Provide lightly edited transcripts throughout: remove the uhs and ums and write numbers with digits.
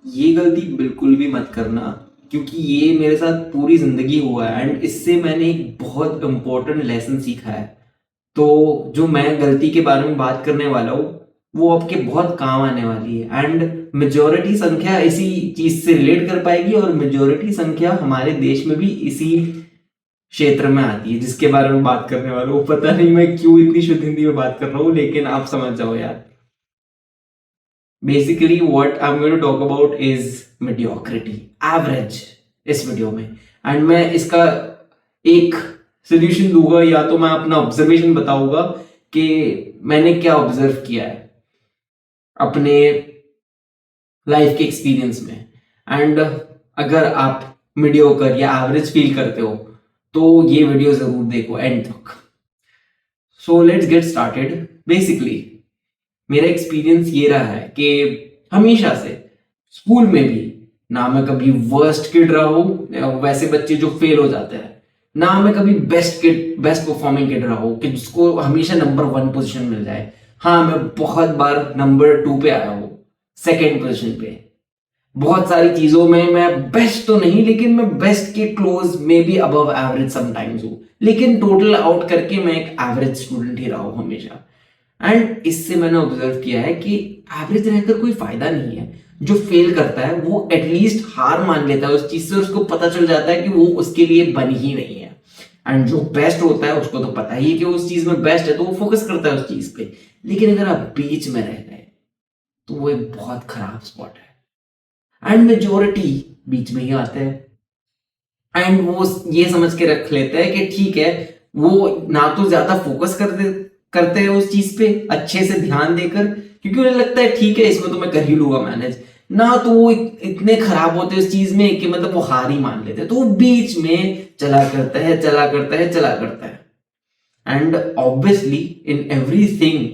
ये गलती बिल्कुल भी मत करना, क्योंकि ये मेरे साथ पूरी जिंदगी हुआ है एंड इससे मैंने एक बहुत इंपॉर्टेंट लेसन सीखा है। तो जो मैं गलती के बारे में बात करने वाला हूँ वो आपके बहुत काम आने वाली है एंड मेजोरिटी संख्या इसी चीज से रिलेट कर पाएगी और मेजोरिटी संख्या हमारे देश में भी इसी क्षेत्र में आती है जिसके बारे में बात करने वाला हूँ। पता नहीं मैं क्यों इतनी शुद्ध हिंदी में बात कर रहा हूँ, लेकिन आप समझ जाओ यार। Basically what I am going to talk about is mediocrity, average, इस वीडियो में। एंड मैं इसका एक सोल्यूशन दूंगा, या तो मैं अपना ऑब्जर्वेशन बताऊंगा कि मैंने क्या ऑब्जर्व किया है अपने लाइफ के एक्सपीरियंस में। एंड अगर आप मीडियोकर या एवरेज फील करते हो तो ये वीडियो जरूर देखो एंड तक। So let's get started. Basically मेरा एक्सपीरियंस ये रहा है कि हमेशा से स्कूल में भी ना मैं कभी वर्स्ट किड रहा हूँ, वैसे बच्चे जो फेल हो जाते हैं, ना मैं कभी best kid, best performing kid रहा हूँ कि जिसको हमेशा नंबर 1 पोजीशन मिल जाए। हाँ, मैं बहुत बार नंबर 2 पे आया हूँ, सेकेंड पोजीशन पे। बहुत सारी चीजों में मैं बेस्ट तो नहीं, लेकिन मैं बेस्ट के क्लोज में भी अबव एवरेज समटाइम्स हूँ, लेकिन टोटल आउट करके मैं एक एवरेज स्टूडेंट ही रहा हूँ हमेशा। एंड इससे मैंने ऑब्जर्व किया है कि एवरेज रहकर कोई फायदा नहीं है। जो फेल करता है वो एटलीस्ट हार मान लेता है उस चीज से, उसको पता चल जाता है कि वो उसके लिए बनी ही नहीं है। एंड जो बेस्ट होता है उसको तो पता ही है कि वो उस चीज में बेस्ट है, तो वो फोकस करता है उस चीज पे। लेकिन अगर आप बीच में रह गए तो वो एक बहुत खराब स्पॉट है। एंड मेजोरिटी बीच में ही आते हैं एंड वो ये समझ के रख लेते हैं कि ठीक है, वो ना तो ज्यादा फोकस करते हैं उस चीज पे अच्छे से ध्यान देकर, क्योंकि उन्हें लगता है ठीक है इसमें तो मैं कर ही लूंगा मैनेज, ना तो वो इतने खराब होते हैं उस चीज में कि मतलब वो हार ही मान लेते हैं। तो वो बीच में चला करता है, चला करता है, चला करता है। And obviously in everything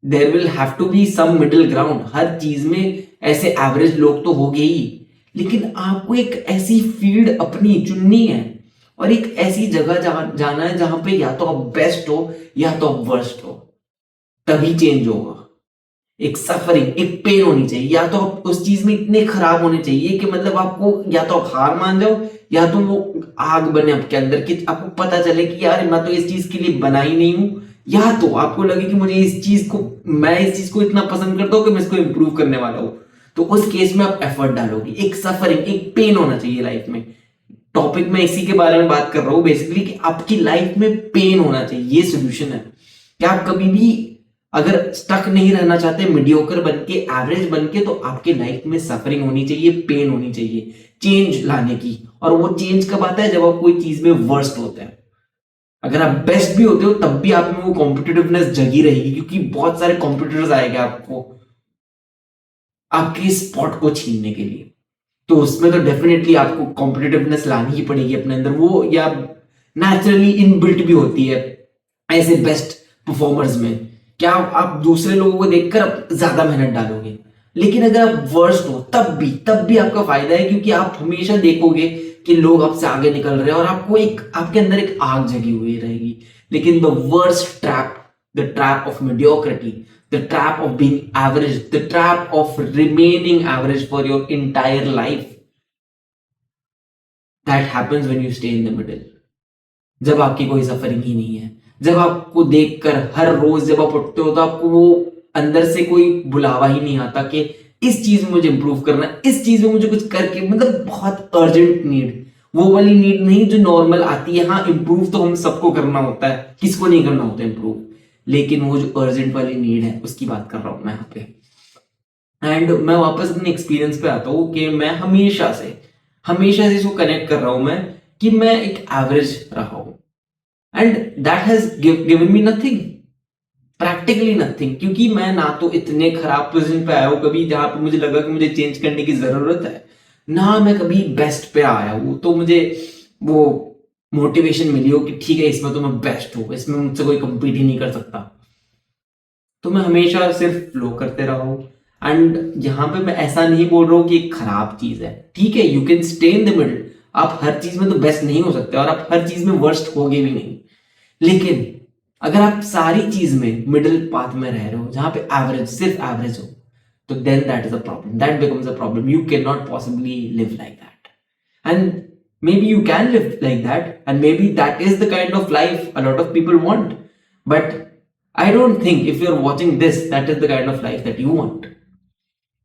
there will have to be some middle ground. हर चीज में ऐसे एवरेज लोग तो होंगे ही, लेकिन आपको एक ऐसी फील्ड अपनी चुननी है और एक ऐसी जगह जाना है जहां पे या तो आप बेस्ट हो या तो आप वर्स्ट हो, तभी चेंज होगा। एक सफरिंग, एक पेन होनी चाहिए, या तो आप उस चीज में इतने खराब होने चाहिए कि मतलब आपको या तो आप हार मान जाओ या तो वो आग बने आपके अंदर कि आपको पता चले कि यार मैं तो इस चीज के लिए बना ही नहीं हूं, या तो आपको लगे कि मुझे मैं इस चीज को इतना पसंद करता हूं कि मैं इसको इंप्रूव करने वाला हूं। तो उस केस में आप एफर्ट डालोगे। एक सफरिंग, एक पेन होना चाहिए लाइफ में। टॉपिक में इसी के बारे में बात कर रहा हूं बेसिकली, कि आपकी लाइफ में पेन होना चाहिए। ये सोल्यूशन है कि आप कभी भी अगर स्टक नहीं रहना चाहते मीडियोकर बन के, एवरेज बन के, तो आपके लाइफ में सफरिंग होनी चाहिए, पेन होनी चाहिए चेंज लाने की। और वो चेंज कब आता है? जब आप कोई चीज में वर्स्ट होते हैं। अगर आप बेस्ट भी होते हो तब भी आप में वो कॉम्पिटिटिवनेस जगी रहेगी, क्योंकि बहुत सारे कॉम्पिटिटर्स आएंगे आपको आपके स्पॉट को छीनने के लिए। तो उसमें तो डेफिनेटली आपको कॉम्पिटिटिवनेस लानी ही पड़ेगी अपने अंदर, वो या नेचुरली इनबिल्ट भी होती है ऐसे बेस्ट परफॉर्मर्स में। क्या आप दूसरे लोगों को देखकर ज्यादा मेहनत डालोगे, लेकिन अगर आप वर्स्ट हो तब भी आपका फायदा है, क्योंकि आप हमेशा देखोगे कि लोग आपसे आगे निकल रहे हैं और आपको एक आपके अंदर एक आग जगी हुई रहेगी। लेकिन the worst trap, the trap of mediocrity, the trap of being average, the trap of remaining average for your entire life, that happens when you stay in the middle। जब आपकी कोई सफरिंग ही नहीं है, जब आपको देखकर हर रोज जब आप उठते हो तो आपको वो अंदर से कोई बुलावा ही नहीं आता कि इस चीज में मुझे इंप्रूव करना है, इस चीज में मुझे कुछ करके, मतलब बहुत अर्जेंट नीड, वो वाली नीड नहीं जो नॉर्मल आती है। हाँ, इंप्रूव तो हम सबको करना होता है, किसको नहीं करना होता इंप्रूव, लेकिन वो जो अर्जेंट वाली नीड है उसकी बात कर रहा हूं मैं यहाँ पे। एंड मैं वापस अपने एक्सपीरियंस पे आता हूँ कि मैं हमेशा से इसको कनेक्ट कर रहा हूं मैं, कि मैं एक एवरेज रहा हूं and that has given me nothing, practically nothing. क्योंकि मैं ना तो इतने खराब पोजीशन पे आया हूं कभी जहां पे मुझे लगा कि मुझे चेंज करने की जरूरत है, ना मैं कभी बेस्ट पे आया हूं तो मुझे वो मोटिवेशन मिली हो कि ठीक है इसमें तो मैं बेस्ट हूं, इसमें मुझसे कोई compete ही नहीं कर सकता। तो मैं हमेशा सिर्फ फ्लो करते रहा हूँ। एंड यहाँ पे मैं ऐसा नहीं बोल रहा हूँ कि एक खराब चीज है, ठीक है, you can stay in the middle. आप हर चीज में तो बेस्ट नहीं हो सकते और आप हर चीज में वर्स्ट होगे भी नहीं, लेकिन अगर आप सारी चीज में मिडिल पाथ में रह रहे हो जहां पे एवरेज, सिर्फ एवरेज हो, तो then that is a problem. That becomes a problem. You cannot possibly live like that. And maybe you can live like that, and maybe that is the kind of life a lot of people want. But I don't think if you're watching this, that is the kind of life that you want.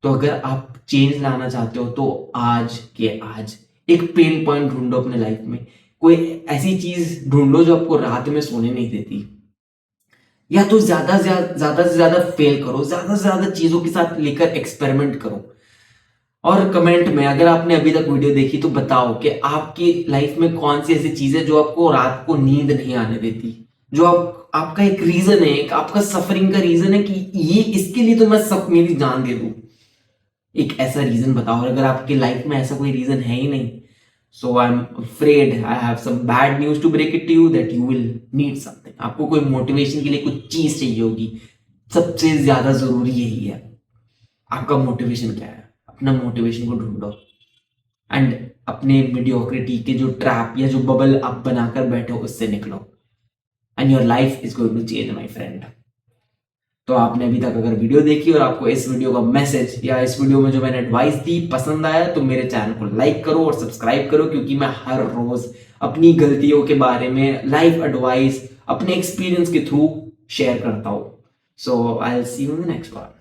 तो अगर आप change लाना चाहते हो तो आज के आज एक पेन पॉइंट ढूंढो अपने लाइफ में, कोई ऐसी चीज ढूंढो जो आपको रात में सोने नहीं देती, या तो ज्यादा से ज्यादा फेल करो, ज्यादा से ज्यादा चीजों के साथ लेकर एक्सपेरिमेंट करो। और कमेंट में अगर आपने अभी तक वीडियो देखी तो बताओ कि आपकी लाइफ में कौन सी ऐसी चीज है जो आपको रात को नींद नहीं आने देती, जो आपका एक रीजन है, एक आपका सफरिंग का रीजन है कि ये इसके लिए तो मैं सब मेरी जान दे दूं। एक ऐसा रीजन बताओ। और अगर आपकी लाइफ में ऐसा कोई रीजन है ही नहीं, so I am afraid, I have some bad news to break it to you that you will need something. आपको कोई मोटिवेशन के लिए कुछ चीज चाहिए होगी। सबसे ज्यादा जरूरी यही है। आपका मोटिवेशन क्या है? अपना मोटिवेशन को ढूंढो एंड अपने मीडियोक्रिटी के जो ट्रैप या जो बबल आप बनाकर बैठे हो उससे निकलो, and your life is going to change my friend. तो आपने अभी तक अगर वीडियो देखी और आपको इस वीडियो का मैसेज या इस वीडियो में जो मैंने एडवाइस दी पसंद आया तो मेरे चैनल को लाइक करो और सब्सक्राइब करो, क्योंकि मैं हर रोज अपनी गलतियों के बारे में लाइफ एडवाइस अपने एक्सपीरियंस के थ्रू शेयर करता हूं। So I will see you in the next one.